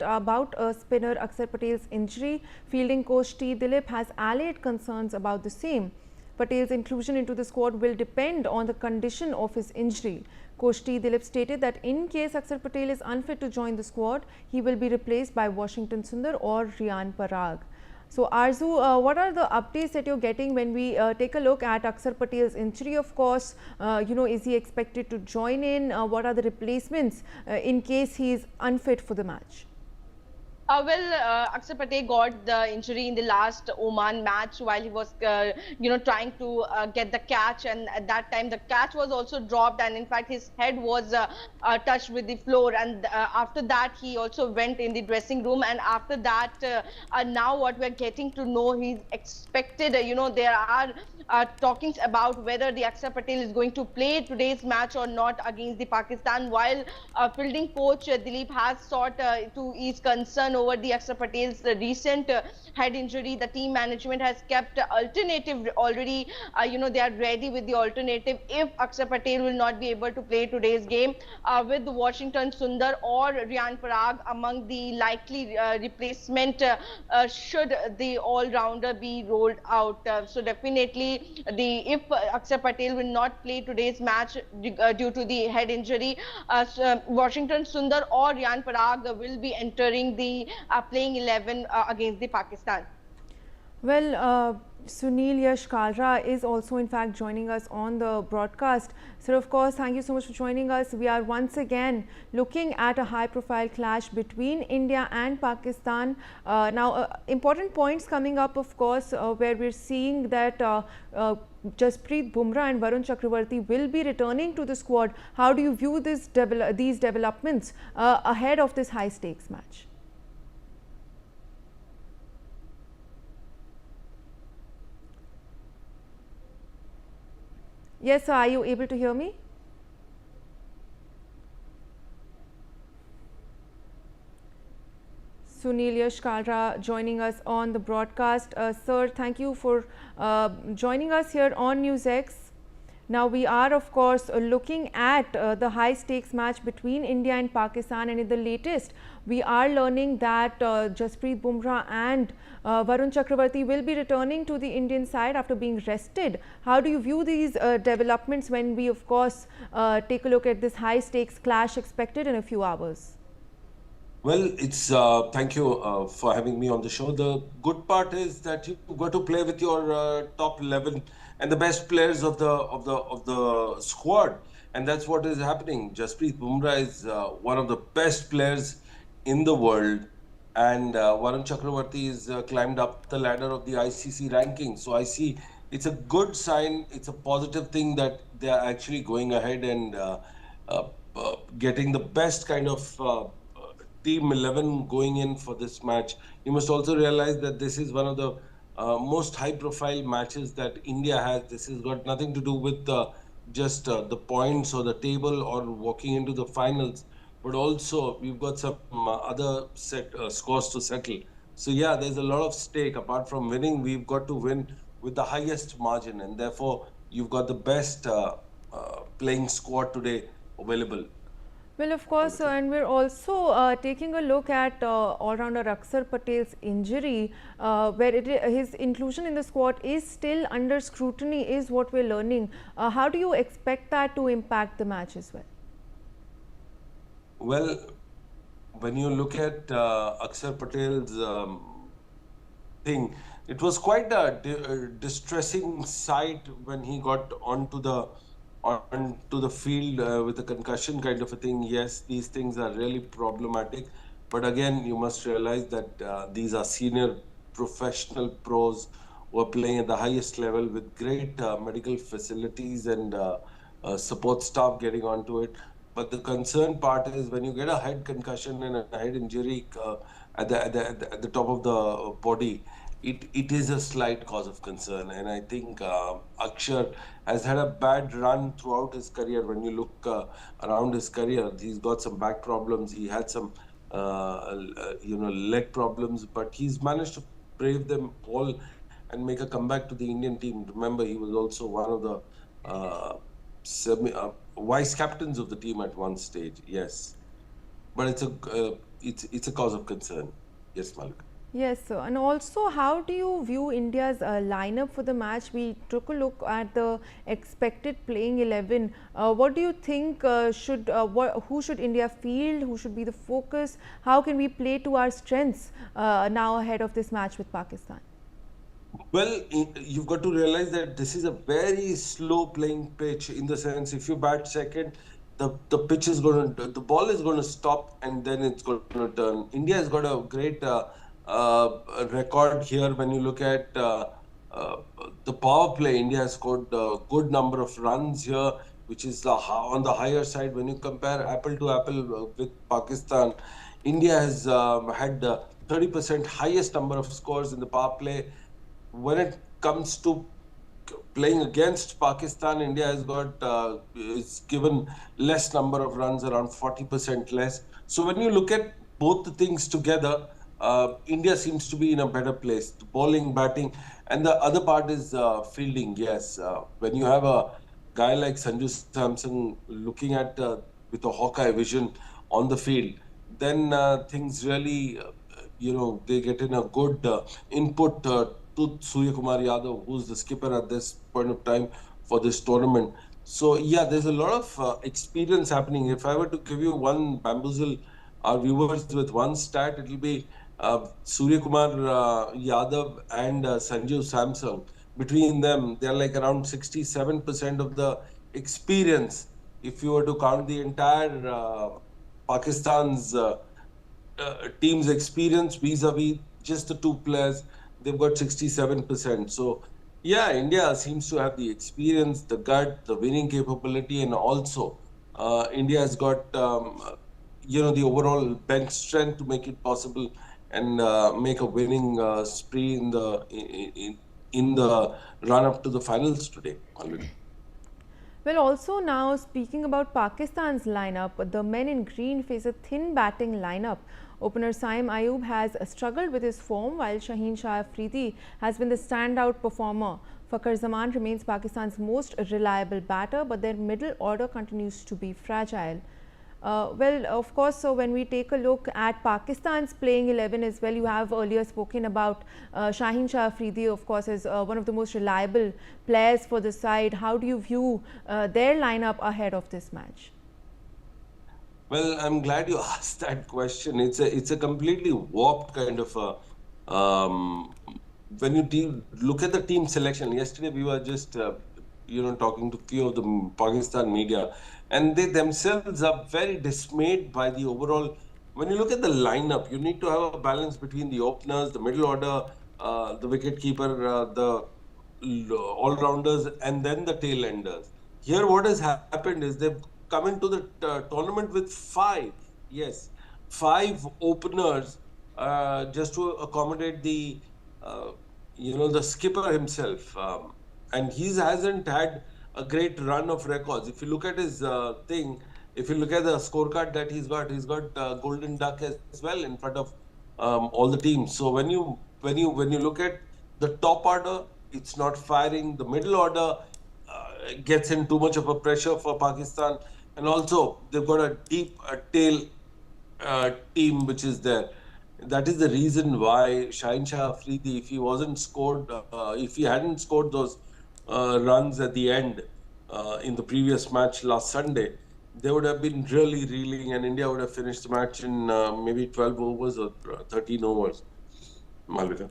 about spinner Axar Patel's injury. Fielding coach T Dilip has allayed concerns about the same. Patel's inclusion into the squad will depend on the condition of his injury. Coach T Dilip stated that in case Axar Patel is unfit to join the squad, he will be replaced by Washington Sundar or Riyan Parag. So Arzu, what are the updates that you're getting when we take a look at Axar Patel's injury? Of course, is he expected to join in? What are the replacements in case he is unfit for the match? Axar Patel got the injury in the last Oman match while he was, trying to get the catch, and at that time the catch was also dropped, and in fact his head was touched with the floor. And after that, he also went in the dressing room, and after that, now what we're getting to know, he's expected. There are talkings about whether the Axar Patel is going to play today's match or not against the Pakistan. While fielding coach Dilip has sought to ease concern over the Axar Patel's recent head injury, the team management has kept alternative already. They are ready with the alternative if Axar Patel will not be able to play today's game, with Washington Sundar or Riyan Parag among the likely replacement should the all-rounder be rolled out. So definitely, if Axar Patel will not play today's match due to the head injury, Washington Sundar or Riyan Parag will be entering the playing 11 against the Pakistan. Well, Sunil Yash Kalra is also in fact joining us on the broadcast. Sir, of course, thank you so much for joining us. We are once again looking at a high-profile clash between India and Pakistan. Important points coming up, of course, where we're seeing that Jasprit Bumrah and Varun Chakravarti will be returning to the squad. How do you view these developments ahead of this high-stakes match? Yes, sir, are you able to hear me? Sunil Yash Kalra joining us on the broadcast. Sir, thank you for joining us here on NewsX. Now, we are of course looking at the high stakes match between India and Pakistan, and in the latest we are learning that Jasprit Bumrah and Varun Chakravarti will be returning to the Indian side after being rested. How do you view these developments when we of course take a look at this high stakes clash expected in a few hours? Well, it's thank you for having me on the show. The good part is that you got to play with your top 11 and the best players of the squad, and that's what is happening. Jasprit Bumrah is one of the best players in the world, and Varun Chakravarti is climbed up the ladder of the ICC ranking. So I see it's a good sign. It's a positive thing that they are actually going ahead and getting the best kind of Team 11 going in for this match. You must also realize that this is one of the most high-profile matches that India has. This has got nothing to do with just the points or the table or walking into the finals, but also we've got some other scores to settle. So yeah, there's a lot of stake. Apart from winning, we've got to win with the highest margin, and therefore you've got the best playing squad today available. Well, of course, and we're also taking a look at all-rounder Axar Patel's injury, where his inclusion in the squad is still under scrutiny, is what we're learning. How do you expect that to impact the match as well? Well, when you look at Axar Patel's thing, it was quite a distressing sight when he got onto the field with a concussion kind of a thing. Yes, these things are really problematic, but again, you must realize that these are senior professional pros who are playing at the highest level with great medical facilities and support staff getting onto it. But the concern part is when you get a head concussion and a head injury at the top of the body, it is a slight cause of concern. And I think Axar has had a bad run throughout his career. When you look around his career, he's got some back problems. He had some, leg problems, but he's managed to brave them all and make a comeback to the Indian team. Remember, he was also one of the vice captains of the team at one stage. Yes, but it's a it's a cause of concern. Yes, Malika. Yes, sir. And also, how do you view India's lineup for the match? We took a look at the expected playing 11. What do you think who should India field? Who should be the focus? How can we play to our strengths now ahead of this match with Pakistan? Well, you've got to realize that this is a very slow playing pitch, in the sense if you bat second, the pitch is going to, the ball is going to stop and then it's going to turn. India has got a great record here. When you look at uh, the power play, India has scored a good number of runs here, which is on the higher side. When you compare apple to apple with Pakistan, India has had 30% highest number of scores in the power play. When it comes to playing against Pakistan, India has got is given less number of runs, around 40% less. So when you look at both the things together, India seems to be in a better place. The bowling, batting, and the other part is fielding. Yes, when you have a guy like Sanju Samson looking at with a Hawkeye vision on the field, then things really, they get in a good input to Surya Kumar Yadav, who's the skipper at this point of time for this tournament. So yeah, there's a lot of experience happening. If I were to give you one bamboozle our viewers with one stat, it will be Surya Kumar Yadav and Sanjeev Samson. Between them, they're like around 67% of the experience. If you were to count the entire Pakistan's team's experience vis-a-vis just the two players, they've got 67%. So, yeah, India seems to have the experience, the gut, the winning capability, and also India has got the overall bench strength to make it possible and make a winning spree in the run up to the finals today already. Well, also now speaking about Pakistan's lineup, the men in green face a thin batting lineup. Opener Saim Ayub has struggled with his form, while Shaheen Shah Afridi has been the standout performer. Fakhar Zaman remains Pakistan's most reliable batter, but their middle order continues to be fragile. Well, of course, so when we take a look at Pakistan's playing 11 as well, you have earlier spoken about Shaheen Shah Afridi, of course, is one of the most reliable players for the side. How do you view their lineup ahead of this match? Well, I'm glad you asked that question. It's a completely warped kind of a when you look at the team selection. Yesterday we were just talking to few of the Pakistan media, and they themselves are very dismayed by the overall. When you look at the lineup, you need to have a balance between the openers, the middle order, the wicket keeper, the all-rounders, and then the tail enders. Here, what has happened is they've come into the tournament with five openers, just to accommodate the skipper himself, and he hasn't had a great run of records. If you look at his if you look at the scorecard that he's got golden duck as well in front of all the teams. So when you look at the top order, it's not firing. The middle order gets in too much of a pressure for Pakistan, and also they've got a deep tail team which is there. That is the reason why Shaheen Shah Afridi, if he hadn't scored those runs at the end in the previous match last Sunday, they would have been really reeling, and India would have finished the match in maybe 12 overs or 13 overs. Malvika.